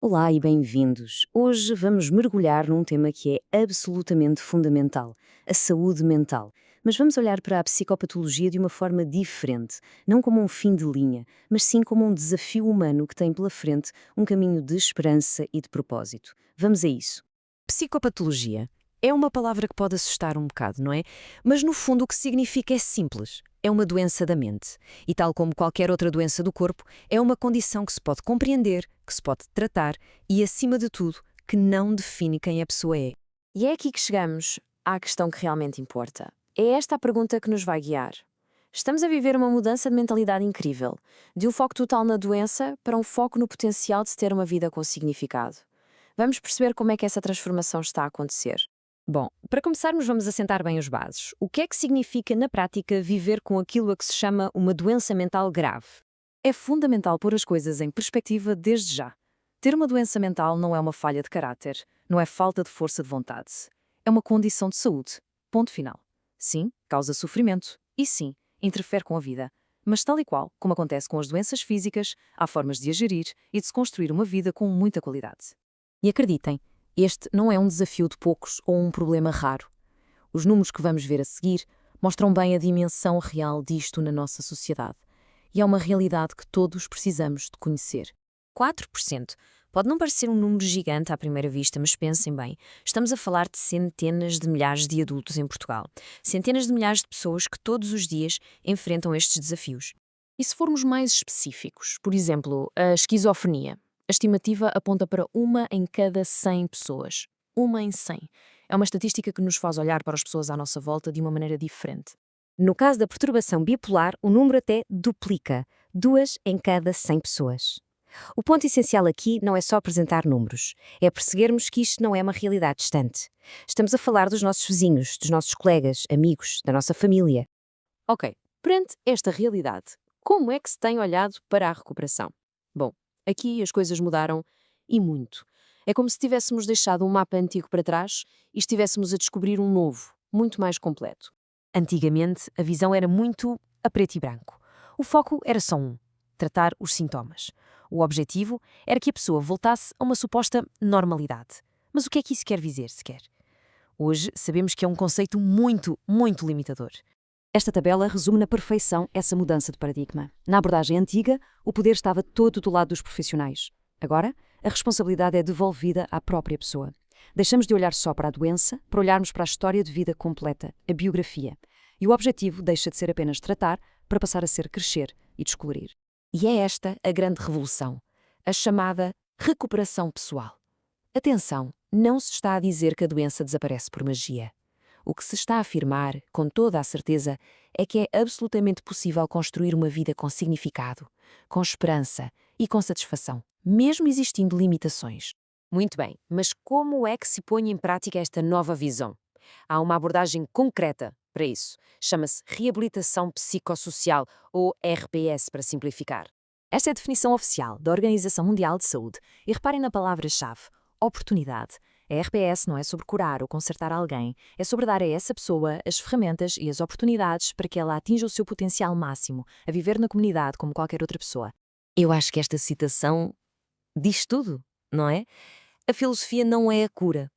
Olá e bem-vindos. Hoje vamos mergulhar num tema que é absolutamente fundamental, a saúde mental. Mas vamos olhar para a psicopatologia de uma forma diferente, não como um fim de linha, mas sim como um desafio humano que tem pela frente um caminho de esperança e de propósito. Vamos a isso. Psicopatologia é uma palavra que pode assustar um bocado, não é? Mas no fundo o que significa é simples. É uma doença da mente. E tal como qualquer outra doença do corpo, é uma condição que se pode compreender, que se pode tratar e, acima de tudo, que não define quem a pessoa é. E é aqui que chegamos à questão que realmente importa. É esta a pergunta que nos vai guiar. Estamos a viver uma mudança de mentalidade incrível, de um foco total na doença para um foco no potencial de se ter uma vida com significado. Vamos perceber como é que essa transformação está a acontecer. Bom, para começarmos vamos assentar bem os bases. O que é que significa na prática viver com aquilo a que se chama uma doença mental grave? É fundamental pôr as coisas em perspectiva desde já. Ter uma doença mental não é uma falha de caráter, não é falta de força de vontade. É uma condição de saúde. Ponto final. Sim, causa sofrimento. E sim, interfere com a vida. Mas tal e qual, como acontece com as doenças físicas, há formas de a gerir e de se construir uma vida com muita qualidade. E acreditem, este não é um desafio de poucos ou um problema raro. Os números que vamos ver a seguir mostram bem a dimensão real disto na nossa sociedade. E é uma realidade que todos precisamos de conhecer. 4%. Pode não parecer um número gigante à primeira vista, mas pensem bem. Estamos a falar de centenas de milhares de adultos em Portugal. Centenas de milhares de pessoas que todos os dias enfrentam estes desafios. E se formos mais específicos, por exemplo, a esquizofrenia. A estimativa aponta para uma em cada 100 pessoas. Uma em 100. É uma estatística que nos faz olhar para as pessoas à nossa volta de uma maneira diferente. No caso da perturbação bipolar, o número até duplica, 2 em cada 100 pessoas. O ponto essencial aqui não é só apresentar números, é percebermos que isto não é uma realidade distante. Estamos a falar dos nossos vizinhos, dos nossos colegas, amigos, da nossa família. Ok, perante esta realidade, como é que se tem olhado para a recuperação? Bom, aqui as coisas mudaram e muito. É como se tivéssemos deixado um mapa antigo para trás e estivéssemos a descobrir um novo, muito mais completo. Antigamente, a visão era muito a preto e branco. O foco era só um: tratar os sintomas. O objetivo era que a pessoa voltasse a uma suposta normalidade. Mas o que é que isso quer dizer, sequer? Hoje sabemos que é um conceito muito limitador. Esta tabela resume na perfeição essa mudança de paradigma. Na abordagem antiga, o poder estava todo do lado dos profissionais. Agora, a responsabilidade é devolvida à própria pessoa. Deixamos de olhar só para a doença, para olharmos para a história de vida completa, a biografia. E o objetivo deixa de ser apenas tratar, para passar a ser crescer e descolorir. E é esta a grande revolução, a chamada recuperação pessoal. Atenção, não se está a dizer que a doença desaparece por magia. O que se está a afirmar, com toda a certeza, é que é absolutamente possível construir uma vida com significado, com esperança e com satisfação, mesmo existindo limitações. Muito bem, mas como é que se põe em prática esta nova visão? Há uma abordagem concreta para isso. Chama-se Reabilitação Psicossocial, ou RPS para simplificar. Esta é a definição oficial da Organização Mundial de Saúde. E reparem na palavra-chave: oportunidade. A RPS não é sobre curar ou consertar alguém, é sobre dar a essa pessoa as ferramentas e as oportunidades para que ela atinja o seu potencial máximo, a viver na comunidade como qualquer outra pessoa. Eu acho que esta citação diz tudo, não é? A filosofia não é a cura.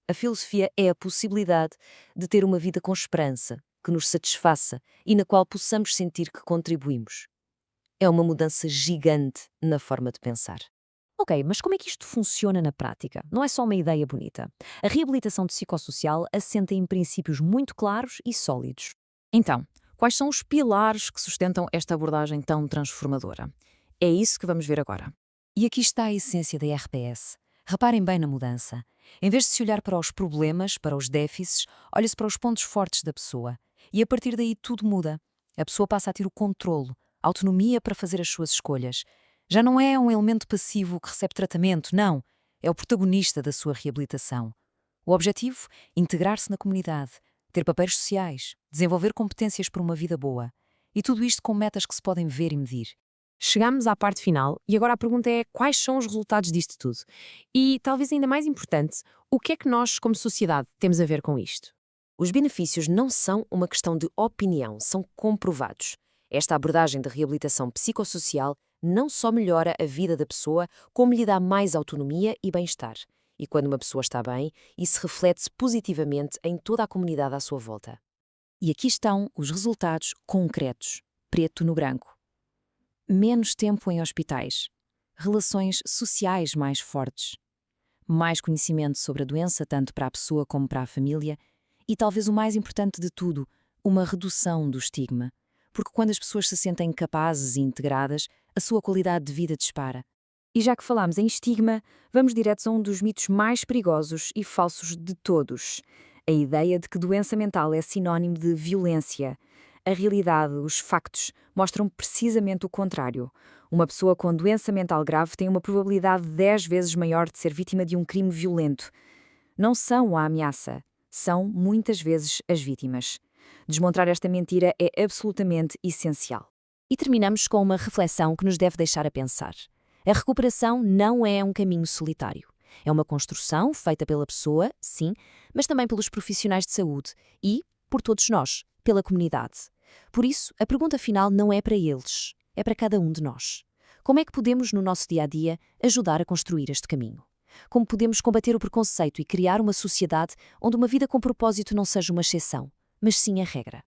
A filosofia é a possibilidade de ter uma vida com esperança, que nos satisfaça e na qual possamos sentir que contribuímos. É uma mudança gigante na forma de pensar. Ok, mas como é que isto funciona na prática? Não é só uma ideia bonita. A reabilitação psicossocial assenta em princípios muito claros e sólidos. Então, quais são os pilares que sustentam esta abordagem tão transformadora? É isso que vamos ver agora. E aqui está a essência da RPS. Reparem bem na mudança. Em vez de se olhar para os problemas, para os déficits, olha-se para os pontos fortes da pessoa. E a partir daí tudo muda. A pessoa passa a ter o controlo, a autonomia para fazer as suas escolhas. Já não é um elemento passivo que recebe tratamento, não. É o protagonista da sua reabilitação. O objetivo? Integrar-se na comunidade, ter papéis sociais, desenvolver competências para uma vida boa. E tudo isto com metas que se podem ver e medir. Chegamos à parte final e agora a pergunta é: quais são os resultados disto tudo? E, talvez ainda mais importante, o que é que nós, como sociedade, temos a ver com isto? Os benefícios não são uma questão de opinião, são comprovados. Esta abordagem de reabilitação psicossocial não só melhora a vida da pessoa, como lhe dá mais autonomia e bem-estar. E quando uma pessoa está bem, isso reflete-se positivamente em toda a comunidade à sua volta. E aqui estão os resultados concretos, preto no branco. Menos tempo em hospitais, relações sociais mais fortes, mais conhecimento sobre a doença tanto para a pessoa como para a família e talvez o mais importante de tudo, uma redução do estigma. Porque quando as pessoas se sentem capazes e integradas, a sua qualidade de vida dispara. E já que falámos em estigma, vamos direto a um dos mitos mais perigosos e falsos de todos. A ideia de que doença mental é sinónimo de violência. A realidade, os factos, mostram precisamente o contrário. Uma pessoa com doença mental grave tem uma probabilidade 10 vezes maior de ser vítima de um crime violento. Não são a ameaça, são muitas vezes as vítimas. Desmontar esta mentira é absolutamente essencial. E terminamos com uma reflexão que nos deve deixar a pensar. A recuperação não é um caminho solitário. É uma construção feita pela pessoa, sim, mas também pelos profissionais de saúde e, por todos nós, pela comunidade. Por isso, a pergunta final não é para eles, é para cada um de nós. Como é que podemos, no nosso dia-a-dia, ajudar a construir este caminho? Como podemos combater o preconceito e criar uma sociedade onde uma vida com propósito não seja uma exceção, mas sim a regra?